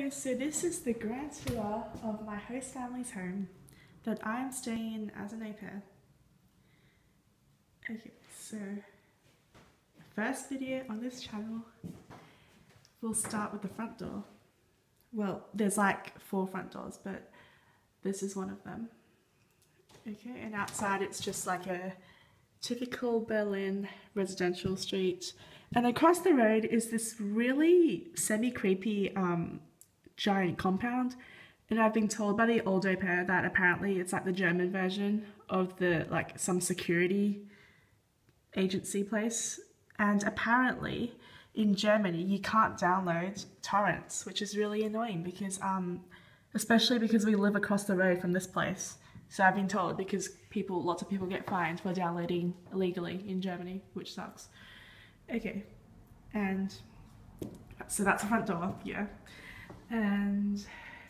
Hello, so this is the grand tour of my host family's home that I am staying in as an au pair. Okay, so the first video on this channel, we'll start with the front door. Well, there's like 4 front doors, but this is one of them. Okay, and outside it's just like a typical Berlin residential street. And across the road is this really semi-creepy giant compound. And I've been told by the old au pair that apparently it's like the German version of the like some security agency place. And apparently in Germany you can't download torrents, which is really annoying because especially because we live across the road from this place. So I've been told because lots of people get fined for downloading illegally in Germany, which sucks. Okay, and so that's the front door, yeah. And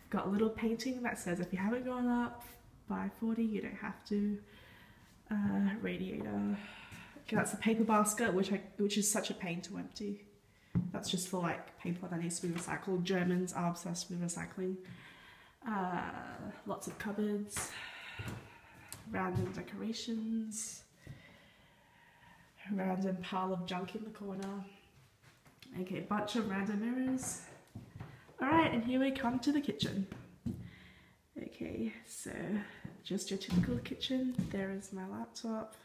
got a little painting that says if you haven't gone up by 40, you don't have to. Radiator. Okay, that's the paper basket, which is such a pain to empty. That's just for like paper that needs to be recycled. Germans are obsessed with recycling. Lots of cupboards. Random decorations, random pile of junk in the corner. Okay, bunch of random mirrors. Alright, and here we come to the kitchen. Okay, so just your typical kitchen. There is my laptop.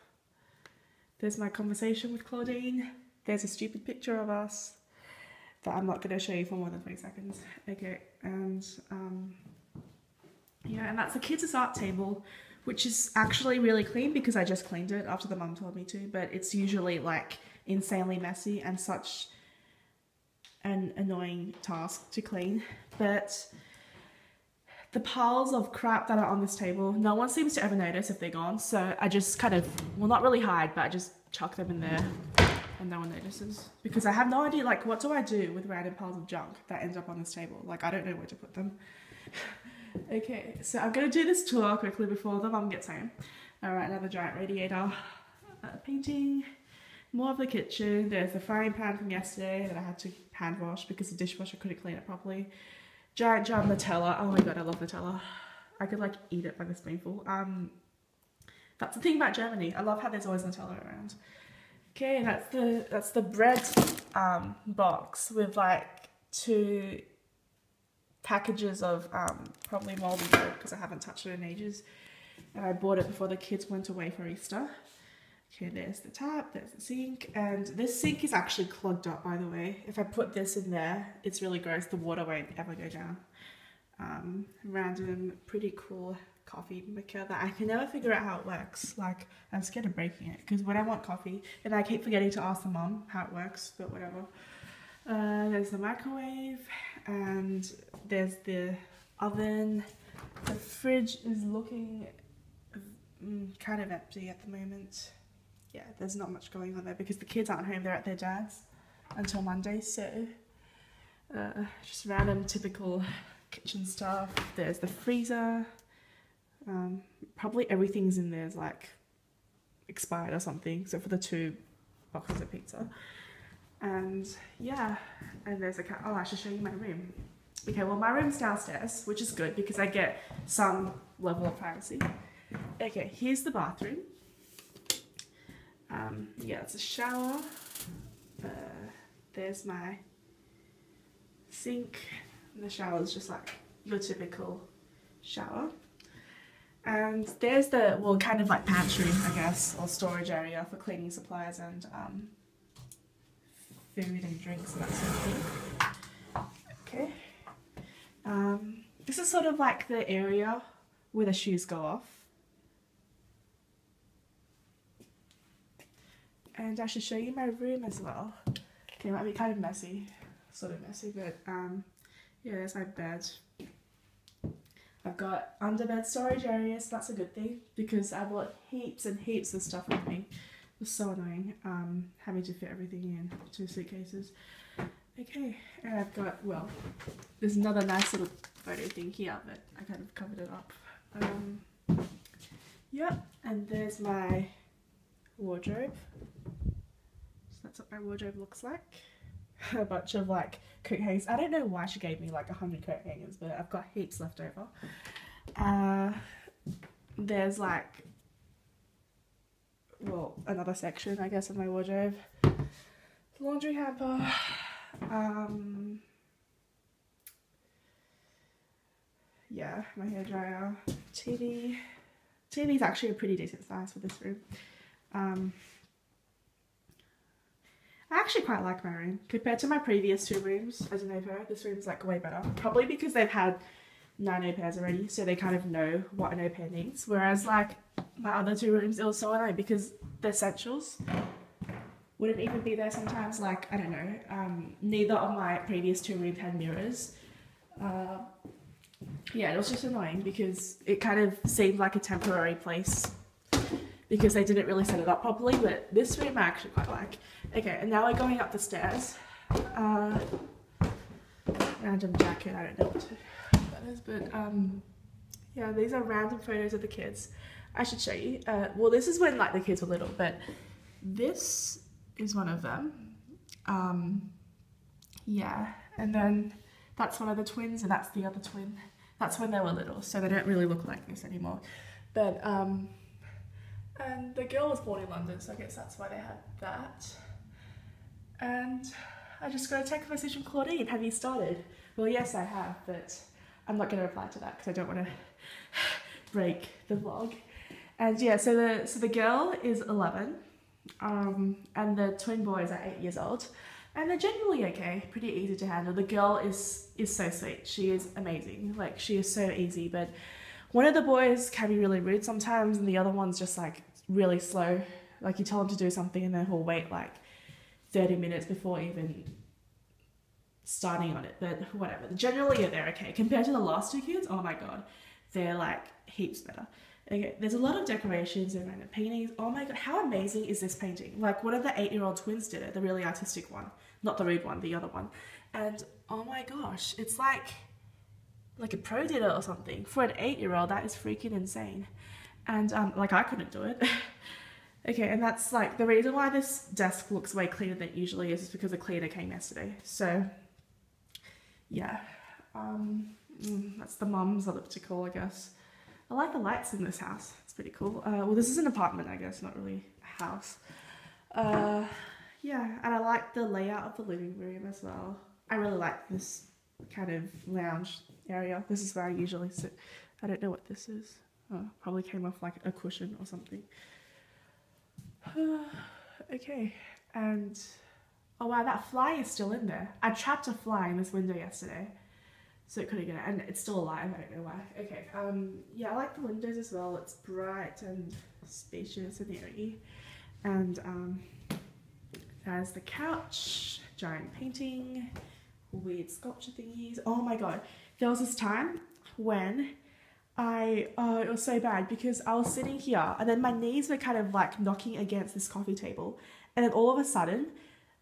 There's my conversation with Claudine. There's a stupid picture of us that I'm not going to show you for more than 20 seconds. Okay, and yeah, and that's the kids' art table, which is actually really clean because I just cleaned it after the mum told me to, but it's usually like insanely messy and such an annoying task to clean. But the piles of crap that are on this table, no one seems to ever notice if they're gone, so I just kind of, well, not really hide, but I just chuck them in there and no one notices because I have no idea, like, what do I do with random piles of junk that end up on this table? Like, I don't know where to put them. Okay, so I'm going to do this tour quickly before the mum gets home. Alright, another giant radiator. Painting. More of the kitchen. There's the frying pan from yesterday that I had to hand wash because the dishwasher couldn't clean it properly. Giant jar of Nutella. Oh my god, I love Nutella. I could like eat it by the spoonful. That's the thing about Germany. I love how there's always Nutella around. Okay, that's the bread box with like 2 packages of probably moldy bread because I haven't touched it in ages, and I bought it before the kids went away for Easter. Okay, there's the tap, there's the sink, and this sink is actually clogged up, by the way. If I put this in there, it's really gross. The water won't ever go down. Random pretty cool coffee maker that I can never figure out how it works. Like, I'm scared of breaking it because when I want coffee, and I keep forgetting to ask the mum how it works, but whatever. There's the microwave, and there's the oven. The fridge is looking kind of empty at the moment. Yeah, there's not much going on there because the kids aren't home, they're at their dad's until Monday, so just random typical kitchen stuff. There's the freezer. Probably everything's in there is like expired or something, except for the 2 boxes of pizza. And yeah, and there's a cat. Oh, I should show you my room. Okay, well, my room's downstairs, which is good because I get some level of privacy. Okay, here's the bathroom. Yeah, it's a shower. There's my sink. And the shower is just like your typical shower. And there's the, well, kind of like pantry, I guess, or storage area for cleaning supplies and food and drinks and that sort of thing. Okay. This is sort of like the area where the shoes go off. And I should show you my room as well. Okay, it might be kind of messy, sort of messy, but yeah, there's my bed. I've got underbed storage areas, so that's a good thing because I bought heaps and heaps of stuff with me. It was so annoying having to fit everything in 2 suitcases. Okay, and I've got, well, there's another nice little photo thing here, but I kind of covered it up. Yep, and there's my wardrobe. So that's what my wardrobe looks like. a bunch of like coat hangers. I don't know why she gave me like 100 coat hangers, but I've got heaps left over. There's like, well, another section I guess of my wardrobe. Laundry hamper. Yeah, my hairdryer. TV. TV's actually a pretty decent size for this room. I actually quite like my room. Compared to my previous 2 rooms as an au pair, this room's like way better. Probably because they've had 9 au pairs already, so they kind of know what an au pair needs. Whereas like my other 2 rooms, it was so annoying because the essentials wouldn't even be there sometimes. Like, I don't know, neither of my previous 2 rooms had mirrors. Yeah, it was just annoying because it kind of seemed like a temporary place because they didn't really set it up properly, but this room I actually quite like. Okay, and now we're going up the stairs. Random jacket, I don't know what that is, but yeah, these are random photos of the kids. I should show you. Well, this is when like the kids were little, but this is one of them. Yeah, and then that's one of the twins, and that's the other twin. That's when they were little, so they don't really look like this anymore. But and the girl was born in London, so I guess that's why they had that. And I just got a text message from Claudine. Have you started? Well, yes, I have, but I'm not going to reply to that because I don't want to break the vlog. And yeah, so the girl is 11, and the twin boys are 8 years old, and they're generally okay, pretty easy to handle. The girl is so sweet. She is amazing. Like, she is so easy, but one of the boys can be really rude sometimes, and the other one's just like really slow. Like, you tell him to do something and then he'll wait like 30 minutes before even starting on it, but whatever. Generally, they're okay. Compared to the last 2 kids, oh my god, they're like heaps better. Okay, there's a lot of decorations and random paintings. Oh my god, how amazing is this painting? Like, one of the 8-year-old twins did it, the really artistic one. Not the rude one, the other one. And oh my gosh, it's like a pro did it or something. For an 8-year-old, that is freaking insane. And like, I couldn't do it. Okay, and that's like the reason why this desk looks way cleaner than it usually is because a cleaner came yesterday. So yeah, that's the mum's elliptical, I guess. I like the lights in this house. It's pretty cool. Well, this is an apartment, I guess, not really a house. Yeah, and I like the layout of the living room as well. I really like this kind of lounge area. This is where I usually sit. I don't know what this is. Oh, probably came off like a cushion or something. Okay, and oh wow, that fly is still in there. I trapped a fly in this window yesterday, so it couldn't get out, and it's still alive. I don't know why. Okay, yeah, I like the windows as well. It's bright and spacious and airy, and there's the couch, giant painting, weird sculpture thingies. Oh my god, there was this time when it was so bad because I was sitting here and then my knees were kind of like knocking against this coffee table, and then all of a sudden,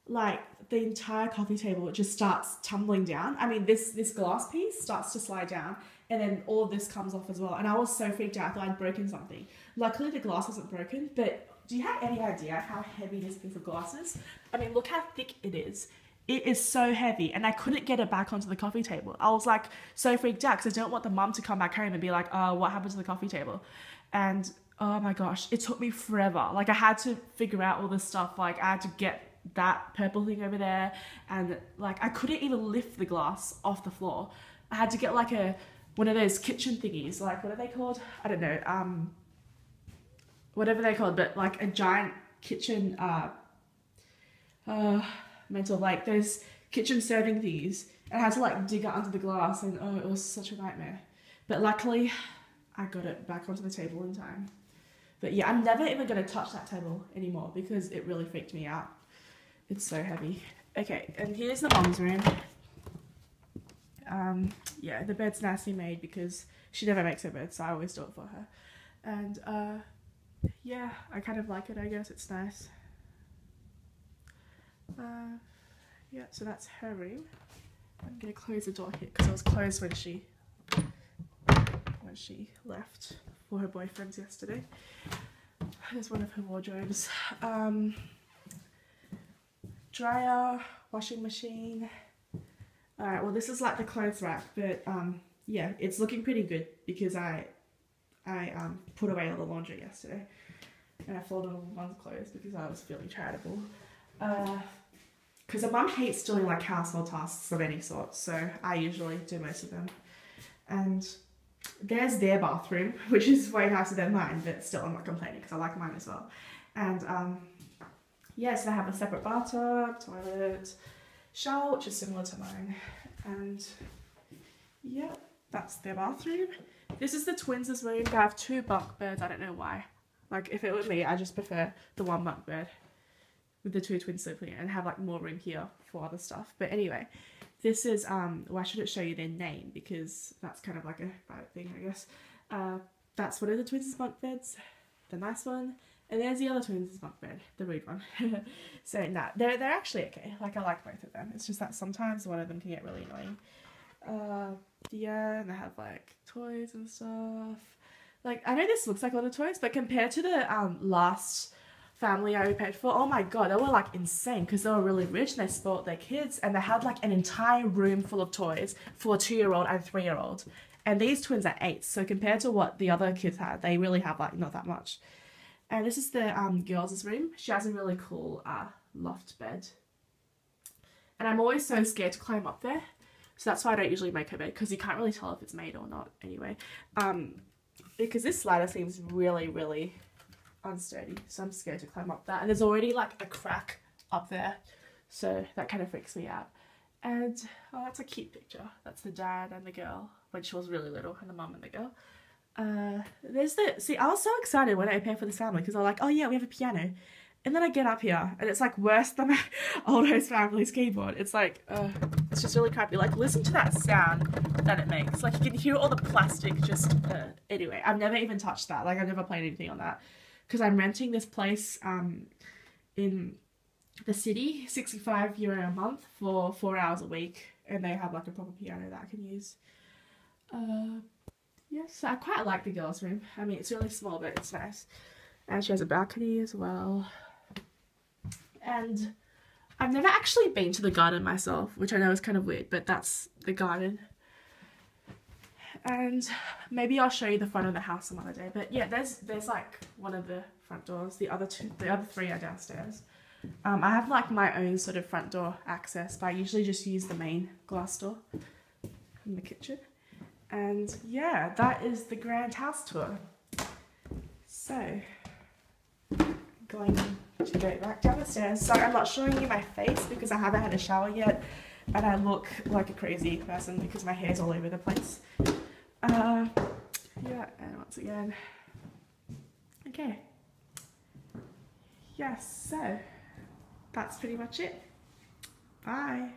like, the entire coffee table just starts tumbling down. I mean, this glass piece starts to slide down, and then all of this comes off as well. And I was so freaked out. I thought I'd broken something. Luckily, the glass wasn't broken, but do you have any idea how heavy this piece of glass is? I mean, look how thick it is. It is so heavy, and I couldn't get it back onto the coffee table. I was like so freaked out because I don't want the mum to come back home and be like, oh, what happened to the coffee table? And oh my gosh, it took me forever. Like, I had to figure out all this stuff. Like, I had to get that purple thing over there, and like, I couldn't even lift the glass off the floor. I had to get like one of those kitchen thingies. Like, what are they called? I don't know. Whatever they're called, but like a giant kitchen, like those kitchen serving thingies, and I had to like dig it under the glass, and oh, it was such a nightmare. But luckily, I got it back onto the table in time. But yeah, I'm never even going to touch that table anymore because it really freaked me out. It's so heavy. Okay, and here's the mom's room. Yeah, the bed's nicely made because she never makes her bed, so I always do it for her. And yeah, I kind of like it, I guess. It's nice. Yeah, so that's her room. I'm gonna close the door here because it was closed when she left for her boyfriend's yesterday. Here's one of her wardrobes. dryer, washing machine. Alright, well this is like the clothes rack, but yeah, it's looking pretty good because I put away all the laundry yesterday. And I folded all one's clothes because I was feeling charitable. Because a mum hates doing like household tasks of any sort, so I usually do most of them. And there's their bathroom, which is way nicer than mine, but still I'm not complaining because I like mine as well. And yes, they have a separate bathtub, toilet, shower, which is similar to mine. And yeah, that's their bathroom. This is the twins' room. They have 2 bunk beds. I don't know why. Like, if it were me, I just prefer the 1 bunk bed with the 2 twins sleeping and have like more room here for other stuff. But anyway, this is why should it show you their name, because that's kind of like a private thing, I guess. That's one of the twins' bunk beds, the nice one, and there's the other twins' bunk bed, the rude one. So nah, they're actually okay. Like, I like both of them. It's just that sometimes one of them can get really annoying. Yeah, and they have like toys and stuff. Like, I know this looks like a lot of toys, but compared to the last family I paid for, oh my god, they were like insane because they were really rich and they spoiled their kids, and they had like an entire room full of toys for a 2-year-old and 3-year-old. And these twins are 8, so compared to what the other kids had, they really have like not that much. And this is the girls' room. She has a really cool loft bed. And I'm always so scared to climb up there. So that's why I don't usually make her bed, because you can't really tell if it's made or not anyway. Because this ladder seems really, really unsturdy. So I'm scared to climb up that. And there's already like a crack up there. So that kind of freaks me out. And, oh, that's a cute picture. That's the dad and the girl when she was really little, and the mum and the girl. There's the, see, I was so excited when I paid for this family because I was like, oh yeah, we have a piano. And then I get up here and it's like worse than my old host family's keyboard. It's like, it's just really crappy. Like, listen to that sound that it makes. Like, you can hear all the plastic just, anyway, I've never even touched that. Like, I've never played anything on that. Because I'm renting this place in the city, €65 a month for 4 hours a week. And they have like a proper piano that I can use. Yes, so I quite like the girls' room. I mean, it's really small, but it's nice. And she has a balcony as well. And I've never actually been to the garden myself, which I know is kind of weird, but that's the garden. And maybe I'll show you the front of the house some other day. But yeah, there's like one of the front doors. The other 3 are downstairs. I have like my own sort of front door access, but I usually just use the main glass door in the kitchen. And yeah, that is the grand house tour. So, going to go back down the stairs. Sorry, I'm not showing you my face because I haven't had a shower yet, and I look like a crazy person because my hair's all over the place. Yeah, and once again, okay. Yes, so that's pretty much it. Bye.